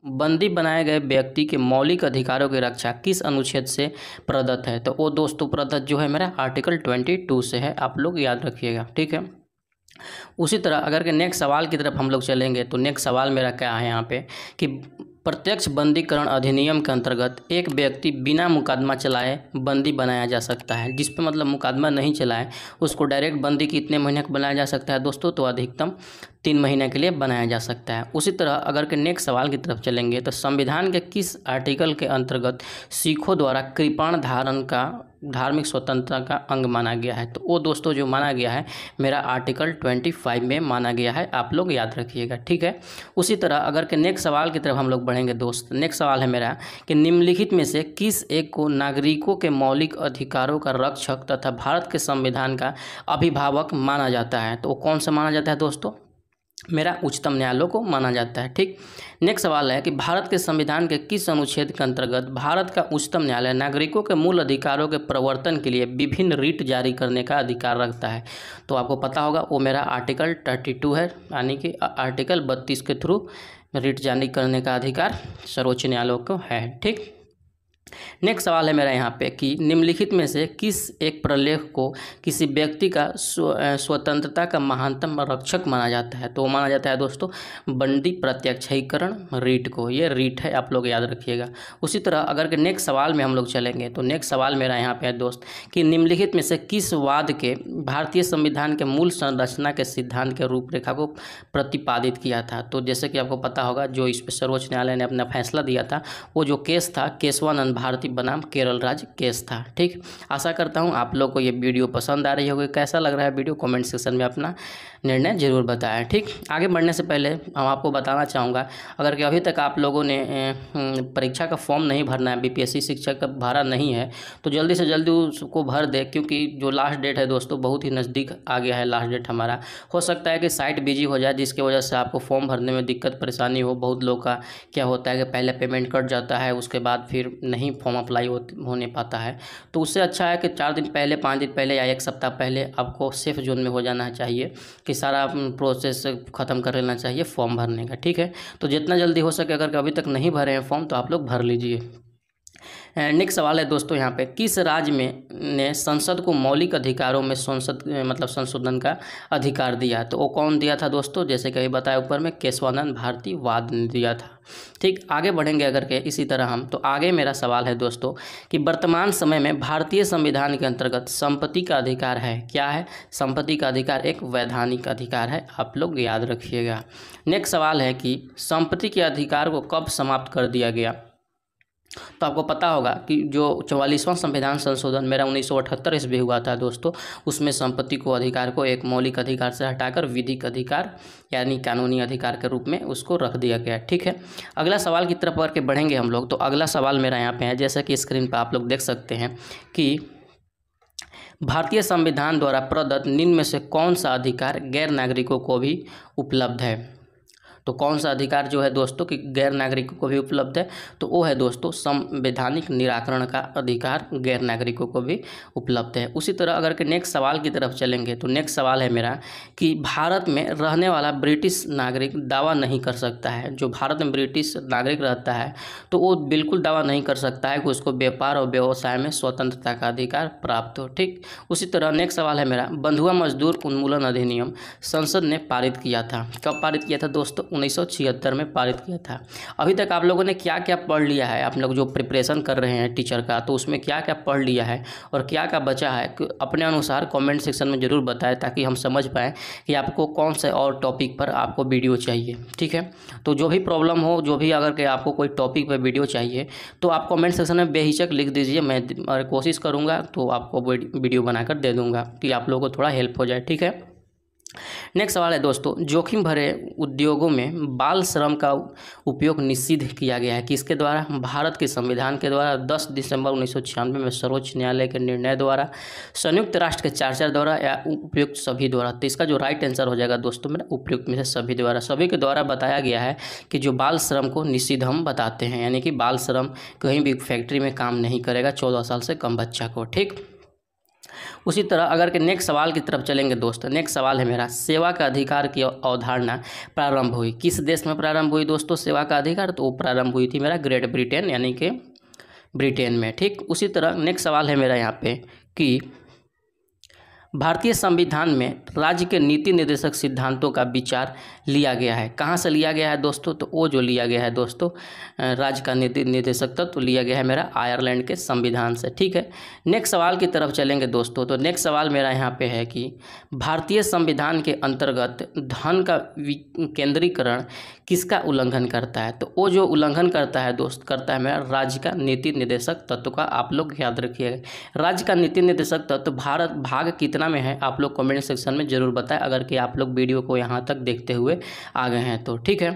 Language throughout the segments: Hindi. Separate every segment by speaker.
Speaker 1: बंदी बनाए गए व्यक्ति के मौलिक अधिकारों की रक्षा किस अनुच्छेद से प्रदत्त है? तो वो दोस्तों प्रदत्त जो है मेरा आर्टिकल 22 से है, आप लोग याद रखिएगा, ठीक है। उसी तरह अगर के नेक्स्ट सवाल की तरफ हम लोग चलेंगे तो नेक्स्ट सवाल मेरा क्या है यहाँ पे कि प्रत्यक्ष बंदीकरण अधिनियम के अंतर्गत एक व्यक्ति बिना मुकदमा चलाए बंदी बनाया जा सकता है। जिस पे मतलब मुकदमा नहीं चलाए उसको डायरेक्ट बंदी कितने महीने का बनाया जा सकता है दोस्तों? तो अधिकतम 3 महीने के लिए बनाया जा सकता है। उसी तरह अगर के नेक्स्ट सवाल की तरफ चलेंगे तो संविधान के किस आर्टिकल के अंतर्गत सिखों द्वारा कृपाण धारण का धार्मिक स्वतंत्रता का अंग माना गया है? तो वो दोस्तों जो माना गया है मेरा आर्टिकल 25 में माना गया है, आप लोग याद रखिएगा, ठीक है। उसी तरह अगर के नेक्स्ट सवाल की तरफ हम लोग बढ़ेंगे दोस्त, नेक्स्ट सवाल है मेरा कि निम्नलिखित में से किस एक को नागरिकों के मौलिक अधिकारों का रक्षक तथा भारत के संविधान का अभिभावक माना जाता है? तो वो कौन सा माना जाता है दोस्तों? मेरा उच्चतम न्यायालय को माना जाता है, ठीक। नेक्स्ट सवाल है कि भारत के संविधान के किस अनुच्छेद के अंतर्गत भारत का उच्चतम न्यायालय नागरिकों के मूल अधिकारों के प्रवर्तन के लिए विभिन्न रिट जारी करने का अधिकार रखता है? तो आपको पता होगा वो मेरा आर्टिकल 32 है, यानी कि आर्टिकल 32 के थ्रू रिट जारी करने का अधिकार सर्वोच्च न्यायालय को है, ठीक। नेक्स्ट सवाल है मेरा यहाँ पे कि निम्नलिखित में से किस एक प्रलेख को किसी व्यक्ति का स्वतंत्रता का महानतम रक्षक माना जाता है? तो वो माना जाता है दोस्तों बंदी प्रत्यक्षीकरण रीट को, ये रीट है, आप लोग याद रखिएगा। उसी तरह अगर के नेक्स्ट सवाल में हम लोग चलेंगे तो नेक्स्ट सवाल मेरा यहाँ पे है दोस्त कि निम्नलिखित में से किस वाद के भारतीय संविधान के मूल संरचना के सिद्धांत के रूपरेखा को प्रतिपादित किया था? तो जैसे कि आपको पता होगा जो इस पर सर्वोच्च न्यायालय ने अपना फैसला दिया था वो जो केस था केशवानंद भारती बनाम केरल राज्य केस था, ठीक। आशा करता हूँ आप लोग को ये वीडियो पसंद आ रही होगी। कैसा लग रहा है वीडियो कमेंट सेक्शन में अपना निर्णय जरूर बताएं, ठीक। आगे बढ़ने से पहले हम आपको बताना चाहूँगा अगर कि अभी तक आप लोगों ने परीक्षा का फॉर्म नहीं भरना है, बीपीएससी शिक्षक का भरा नहीं है तो जल्दी से जल्दी उसको भर दे, क्योंकि जो लास्ट डेट है दोस्तों बहुत ही नज़दीक आ गया है लास्ट डेट हमारा। हो सकता है कि साइट बिजी हो जाए जिसकी वजह से आपको फॉर्म भरने में दिक्कत परेशानी हो। बहुत लोग का क्या होता है कि पहले पेमेंट कट जाता है उसके बाद फिर नहीं फॉर्म अप्लाई होने पाता है। तो उससे अच्छा है कि 4 दिन पहले 5 दिन पहले या 1 सप्ताह पहले आपको सेफ जोन में हो जाना चाहिए कि सारा प्रोसेस ख़त्म कर लेना चाहिए फॉर्म भरने का, ठीक है। तो जितना जल्दी हो सके अगर अभी तक नहीं भरे हैं फॉर्म तो आप लोग भर लीजिए। नेक्स्ट सवाल है दोस्तों यहाँ पे किस राज्य में ने संसद को मौलिक अधिकारों में संशोधन का अधिकार दिया? तो वो कौन दिया था दोस्तों? जैसे कि अभी बताया ऊपर में केशवानंद भारती वाद ने दिया था, ठीक। आगे बढ़ेंगे अगर के इसी तरह हम तो आगे मेरा सवाल है दोस्तों कि वर्तमान समय में भारतीय संविधान के अंतर्गत संपत्ति का अधिकार है? क्या है? संपत्ति का अधिकार एक वैधानिक अधिकार है, आप लोग याद रखिएगा। नेक्स्ट सवाल है कि संपत्ति के अधिकार को कब समाप्त कर दिया गया? तो आपको पता होगा कि जो 44वां संविधान संशोधन मेरा 1978 ईस्वी हुआ था दोस्तों, उसमें संपत्ति को अधिकार को एक मौलिक अधिकार से हटाकर विधिक अधिकार यानी कानूनी अधिकार के रूप में उसको रख दिया गया, ठीक है। अगला सवाल की तरफ बढ़ के बढ़ेंगे हम लोग। तो अगला सवाल मेरा यहाँ पे है, जैसा कि स्क्रीन पर आप लोग देख सकते हैं कि भारतीय संविधान द्वारा प्रदत्त निम्न में से कौन सा अधिकार गैर नागरिकों को भी उपलब्ध है? तो कौन सा अधिकार जो है दोस्तों कि गैर नागरिकों को भी उपलब्ध है? तो वो है दोस्तों संवैधानिक निराकरण का अधिकार गैर नागरिकों को भी उपलब्ध है। उसी तरह अगर के नेक्स्ट सवाल की तरफ चलेंगे तो नेक्स्ट सवाल है मेरा कि भारत में रहने वाला ब्रिटिश नागरिक दावा नहीं कर सकता है। जो भारत में ब्रिटिश नागरिक रहता है तो वो बिल्कुल दावा नहीं कर सकता है कि उसको व्यापार और व्यवसाय में स्वतंत्रता का अधिकार प्राप्त हो, ठीक। उसी तरह नेक्स्ट सवाल है मेरा बंधुआ मजदूर उन्मूलन अधिनियम संसद ने पारित किया था। कब पारित किया था दोस्तों? 1976 में पारित किया था। अभी तक आप लोगों ने क्या क्या पढ़ लिया है? आप लोग जो प्रिपरेशन कर रहे हैं टीचर का तो उसमें क्या क्या पढ़ लिया है और क्या क्या बचा है अपने अनुसार कमेंट सेक्शन में ज़रूर बताएं ताकि हम समझ पाएँ कि आपको कौन से और टॉपिक पर आपको वीडियो चाहिए, ठीक है। तो जो भी प्रॉब्लम हो, जो भी अगर के आपको कोई टॉपिक पर वीडियो चाहिए तो आप कमेंट सेक्शन में बेहिचक लिख दीजिए, मैं कोशिश करूँगा तो आपको वीडियो बनाकर दे दूँगा कि आप लोगों को थोड़ा हेल्प हो जाए, ठीक है। नेक्स्ट सवाल है दोस्तों जोखिम भरे उद्योगों में बाल श्रम का उपयोग निषिद्ध किया गया है किसके द्वारा? भारत के संविधान के द्वारा, 10 दिसंबर 1996 में सर्वोच्च न्यायालय के निर्णय द्वारा, संयुक्त राष्ट्र के चार्टर द्वारा या उपयुक्त सभी द्वारा? तो इसका जो राइट आंसर हो जाएगा दोस्तों मेरा उपयुक्त में से सभी द्वारा, सभी के द्वारा बताया गया है कि जो बाल श्रम को निषिद्ध हम बताते हैं, यानी कि बाल श्रम कहीं भी फैक्ट्री में काम नहीं करेगा 14 साल से कम बच्चा को, ठीक। उसी तरह अगर के नेक्स्ट सवाल की तरफ चलेंगे दोस्तों, नेक्स्ट सवाल है मेरा, सेवा का अधिकार की अवधारणा प्रारंभ हुई किस देश में प्रारंभ हुई दोस्तों सेवा का अधिकार? तो वो प्रारंभ हुई थी मेरा ग्रेट ब्रिटेन यानी कि ब्रिटेन में, ठीक। उसी तरह नेक्स्ट सवाल है मेरा यहाँ पे कि भारतीय संविधान में राज्य के नीति निर्देशक सिद्धांतों का विचार लिया गया है, कहाँ से लिया गया है दोस्तों? तो वो जो लिया गया है दोस्तों राज्य का नीति निर्देशक तत्व तो लिया गया है मेरा आयरलैंड के संविधान से, ठीक है। नेक्स्ट सवाल की तरफ चलेंगे दोस्तों, तो नेक्स्ट सवाल मेरा यहाँ पे है कि भारतीय संविधान के अंतर्गत धन का केंद्रीकरण किसका उल्लंघन करता है? तो वो जो उल्लंघन करता है करता है मेरा राज्य का नीति निर्देशक तत्व का। आप लोग याद रखिएगा राज्य का नीति निर्देशक तत्व भारत भाग कितना में है, आप लोग कमेंट सेक्शन में जरूर बताएं अगर कि आप लोग वीडियो को यहाँ तक देखते हुए आ गए हैं तो, ठीक है।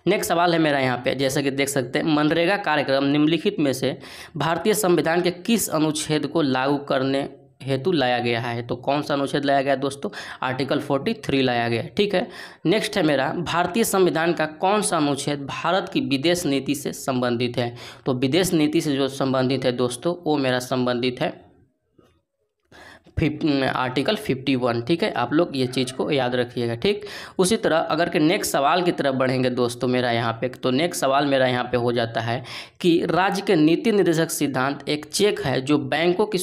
Speaker 1: नेक्स्ट सवाल है मेरा यहाँ पे, जैसा कि देख सकते हैं मनरेगा कार्यक्रम निम्नलिखित में से भारतीय संविधान के किस अनुच्छेद को लागू करने हेतु लाया गया है? तो कौन सा अनुच्छेद लाया गया दोस्तों? आर्टिकल 43 लाया गया, ठीक है। नेक्स्ट है मेरा, भारतीय संविधान का कौन सा अनुच्छेद भारत की विदेश नीति से संबंधित है? तो विदेश नीति से जो संबंधित है दोस्तों वो मेरा संबंधित है आर्टिकल 51, ठीक है। आप लोग ये चीज़ को याद रखिएगा, ठीक। उसी तरह अगर के नेक्स्ट सवाल की तरफ बढ़ेंगे दोस्तों मेरा यहाँ पे, तो नेक्स्ट सवाल मेरा यहाँ पे हो जाता है कि राज्य के नीति निर्देशक सिद्धांत एक चेक है जो बैंकों की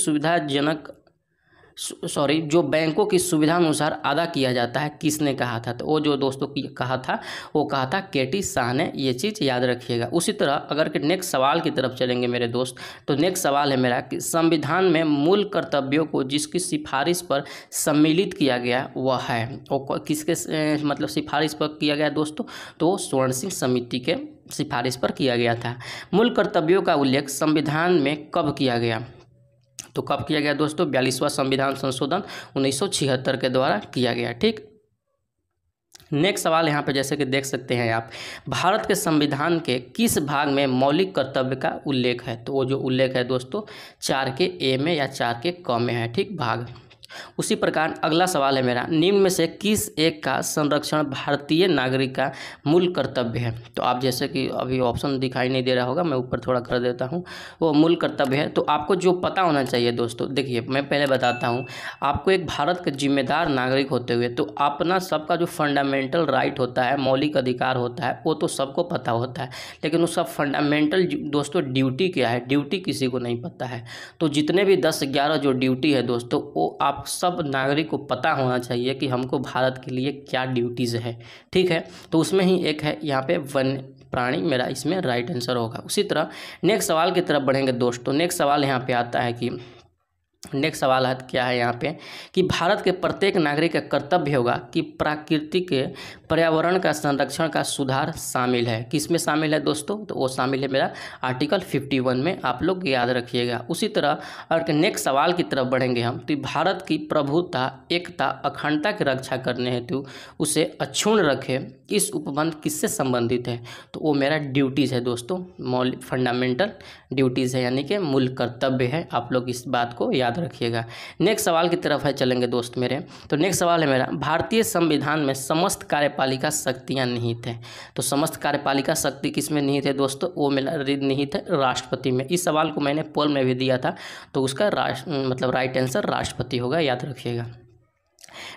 Speaker 1: जो बैंकों की सुविधा अनुसार अदा किया जाता है, किसने कहा था? तो वो जो दोस्तों कहा था वो कहा था केटी शाह ने, ये चीज़ याद रखिएगा। उसी तरह अगर कि नेक्स्ट सवाल की तरफ चलेंगे मेरे दोस्त, तो नेक्स्ट सवाल है मेरा कि संविधान में मूल कर्तव्यों को जिसकी सिफारिश पर सम्मिलित किया गया वह है, वो किसके मतलब सिफारिश पर किया गया दोस्तों? तो स्वर्ण सिंह समिति के सिफारिश पर किया गया था। मूल कर्तव्यों का उल्लेख संविधान में कब किया गया? तो कब किया गया दोस्तों? 42वां संविधान संशोधन 1976 के द्वारा किया गया, ठीक। नेक्स्ट सवाल यहाँ पे जैसे कि देख सकते हैं आप, भारत के संविधान के किस भाग में मौलिक कर्तव्य का उल्लेख है? तो वो जो उल्लेख है दोस्तों 4 के ए में या 4 के क में है, ठीक, भाग। उसी प्रकार अगला सवाल है मेरा, निम्न में से किस एक का संरक्षण भारतीय नागरिक का मूल कर्तव्य है? तो आप जैसे कि अभी ऑप्शन दिखाई नहीं दे रहा होगा, मैं ऊपर थोड़ा कर देता हूँ, वो मूल कर्तव्य है। तो आपको जो पता होना चाहिए दोस्तों, देखिए मैं पहले बताता हूँ आपको, एक भारत के जिम्मेदार नागरिक होते हुए तो अपना सबका जो फंडामेंटल राइट होता है, मौलिक अधिकार होता है, वो तो सबको पता होता है, लेकिन उसका फंडामेंटल दोस्तों ड्यूटी क्या है, ड्यूटी किसी को नहीं पता है। तो जितने भी 10-11 जो ड्यूटी है दोस्तों वो आप सब नागरिक को पता होना चाहिए कि हमको भारत के लिए क्या ड्यूटीज़ है, ठीक है। तो उसमें ही एक है यहाँ पे वन्य प्राणी, मेरा इसमें राइट आंसर होगा। उसी तरह नेक्स्ट सवाल की तरफ बढ़ेंगे दोस्तों। नेक्स्ट सवाल यहाँ पे आता है कि नेक्स्ट सवाल है क्या है यहाँ पे कि भारत के प्रत्येक नागरिक का कर्तव्य होगा कि प्राकृतिक पर्यावरण का संरक्षण का सुधार शामिल है। किस में शामिल है दोस्तों? तो वो शामिल है मेरा आर्टिकल 51 में, आप लोग याद रखिएगा। उसी तरह अगर नेक्स्ट सवाल की तरफ बढ़ेंगे हम, तो भारत की प्रभुता, एकता, अखंडता की रक्षा करने हेतु उसे अक्षुण्ण रखे, इस उपबंध किससे संबंधित है? तो वो मेरा ड्यूटीज़ है दोस्तों, मौलिक फंडामेंटल ड्यूटीज़ है, यानी कि मूल कर्तव्य है। आप लोग इस बात को याद रखिएगा। नेक्स्ट सवाल की तरफ है चलेंगे दोस्त मेरे, तो नेक्स्ट सवाल है मेरा, भारतीय संविधान में समस्त कार्यपालिका शक्तियाँ निहित हैं। तो समस्त कार्यपालिका शक्ति किस में निहित है दोस्तों? वो मेरा निहित है राष्ट्रपति में। इस सवाल को मैंने पोल में भी दिया था, तो उसका मतलब राइट आंसर राष्ट्रपति होगा, याद रखिएगा।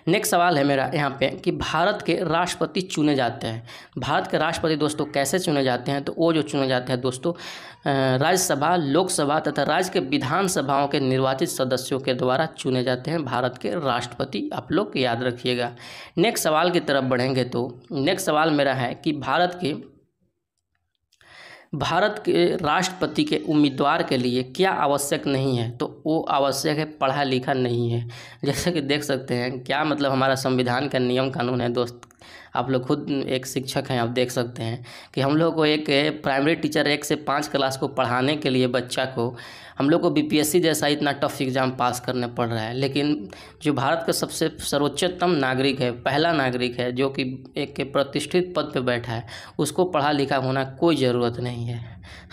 Speaker 1: नेक्स्ट सवाल है मेरा यहाँ पे कि भारत के राष्ट्रपति चुने जाते हैं। भारत के राष्ट्रपति दोस्तों कैसे चुने जाते हैं? तो वो जो चुने जाते हैं दोस्तों राज्यसभा, लोकसभा तथा राज्य के विधानसभाओं के निर्वाचित सदस्यों के द्वारा चुने जाते हैं भारत के राष्ट्रपति, आप लोग याद रखिएगा। नेक्स्ट सवाल की तरफ बढ़ेंगे तो नेक्स्ट सवाल मेरा है कि भारत के राष्ट्रपति के उम्मीदवार के लिए क्या आवश्यक नहीं है? तो वो आवश्यक है पढ़ा लिखा नहीं है। जैसे कि देख सकते हैं क्या मतलब हमारा संविधान का नियम कानून है दोस्त, आप लोग खुद एक शिक्षक हैं, आप देख सकते हैं कि हम लोग को एक प्राइमरी टीचर 1 से 5 क्लास को पढ़ाने के लिए बच्चा को हम लोग को बीपीएससी जैसा इतना टफ एग्ज़ाम पास करने पड़ रहा है, लेकिन जो भारत का सबसे सर्वोच्चतम नागरिक है, पहला नागरिक है जो कि एक प्रतिष्ठित पद पे बैठा है, उसको पढ़ा लिखा होना कोई ज़रूरत नहीं है।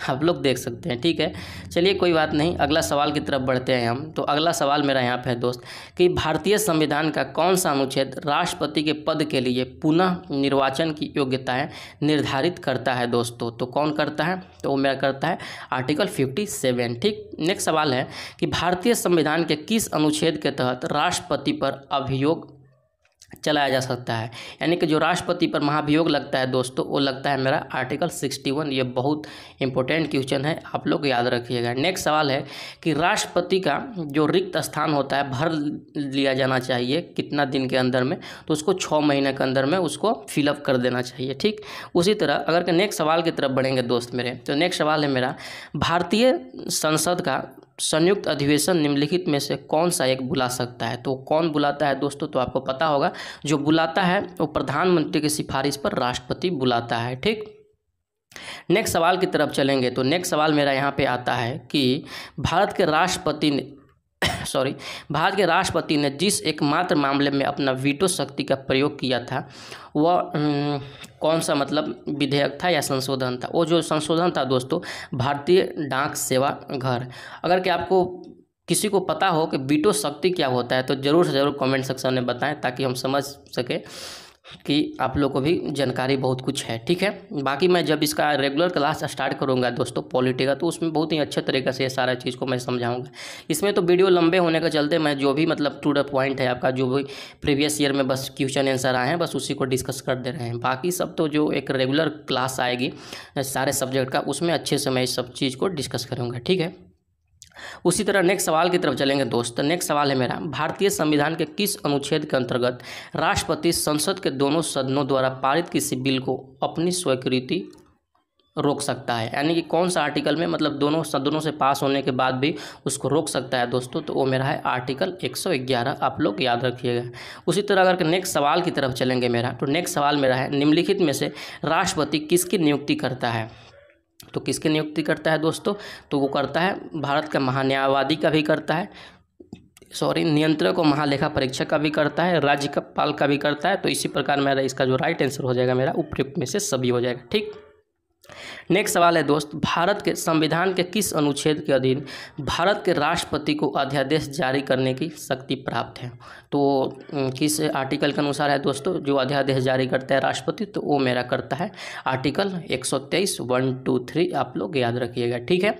Speaker 1: आप लोग देख सकते हैं। ठीक है, चलिए कोई बात नहीं, अगला सवाल की तरफ बढ़ते हैं हम। तो अगला सवाल मेरा यहाँ पे है दोस्त कि भारतीय संविधान का कौन सा अनुच्छेद राष्ट्रपति के पद के लिए पुनः निर्वाचन की योग्यताएं निर्धारित करता है दोस्तों? तो कौन करता है? तो वो मेरा करता है आर्टिकल 57। ठीक, नेक्स्ट सवाल है कि भारतीय संविधान के किस अनुच्छेद के तहत राष्ट्रपति पर अभियोग चलाया जा सकता है? यानी कि जो राष्ट्रपति पर महाभियोग लगता है दोस्तों, वो लगता है मेरा आर्टिकल 61। ये बहुत इंपॉर्टेंट क्वेश्चन है, आप लोग याद रखिएगा। नेक्स्ट सवाल है कि राष्ट्रपति का जो रिक्त स्थान होता है भर लिया जाना चाहिए कितना दिन के अंदर में? तो उसको 6 महीने के अंदर में उसको फिलअप कर देना चाहिए। ठीक, उसी तरह अगर के नेक्स्ट सवाल की तरफ बढ़ेंगे दोस्त मेरे, तो नेक्स्ट सवाल है मेरा, भारतीय संसद का संयुक्त अधिवेशन निम्नलिखित में से कौन सा एक बुला सकता है? तो कौन बुलाता है दोस्तों? तो आपको पता होगा, जो बुलाता है वो प्रधानमंत्री की सिफारिश पर राष्ट्रपति बुलाता है। ठीक, नेक्स्ट सवाल की तरफ चलेंगे। तो नेक्स्ट सवाल मेरा यहाँ पे आता है कि भारत के राष्ट्रपति ने भारत के राष्ट्रपति ने जिस एकमात्र मामले में अपना वीटो शक्ति का प्रयोग किया था वह कौन सा मतलब विधेयक था या संशोधन था? वो जो संशोधन था दोस्तों, भारतीय डाक सेवा घर। अगर कि आपको किसी को पता हो कि वीटो शक्ति क्या होता है तो ज़रूर से ज़रूर कमेंट सेक्शन में बताएं, ताकि हम समझ सके कि आप लोग को भी जानकारी बहुत कुछ है। ठीक है, बाकी मैं जब इसका रेगुलर क्लास स्टार्ट करूंगा दोस्तों पॉलिटी का, तो उसमें बहुत ही अच्छे तरीके से ये सारा चीज़ को मैं समझाऊंगा। इसमें तो वीडियो लंबे होने के चलते मैं जो भी मतलब टू द पॉइंट है आपका, जो भी प्रीवियस ईयर में बस क्वेश्चन आंसर आए हैं, बस उसी को डिस्कस कर दे रहे हैं। बाकी सब तो जो एक रेगुलर क्लास आएगी सारे सब्जेक्ट का, उसमें अच्छे से मैं इस सब चीज़ को डिस्कस करूँगा। ठीक है, उसी तरह नेक्स्ट सवाल की तरफ चलेंगे दोस्त। नेक्स्ट सवाल है मेरा, भारतीय संविधान के किस अनुच्छेद के अंतर्गत राष्ट्रपति संसद के दोनों सदनों द्वारा पारित किसी बिल को अपनी स्वीकृति रोक सकता है? यानी कि कौन सा आर्टिकल में मतलब दोनों सदनों से पास होने के बाद भी उसको रोक सकता है दोस्तों? तो वो मेरा है आर्टिकल 111, आप लोग याद रखिएगा। उसी तरह अगर नेक्स्ट सवाल की तरफ चलेंगे मेरा, तो नेक्स्ट सवाल मेरा है, निम्नलिखित में से राष्ट्रपति किसकी नियुक्ति करता है? तो किसकी नियुक्ति करता है दोस्तों? तो वो करता है भारत का महान्यायवादी का भी करता है, नियंत्रक और महालेखा परीक्षक का भी करता है, राज्यपाल का भी करता है। तो इसी प्रकार मेरा इसका जो राइट आंसर हो जाएगा मेरा उपयुक्त में से सभी हो जाएगा। ठीक, नेक्स्ट सवाल है दोस्त, भारत के संविधान के किस अनुच्छेद के अधीन भारत के राष्ट्रपति को अध्यादेश जारी करने की शक्ति प्राप्त है? तो किस आर्टिकल के अनुसार है दोस्तों जो अध्यादेश जारी करता है राष्ट्रपति? तो वो मेरा करता है आर्टिकल 123 1, 2, 3, आप लोग याद रखिएगा। ठीक है,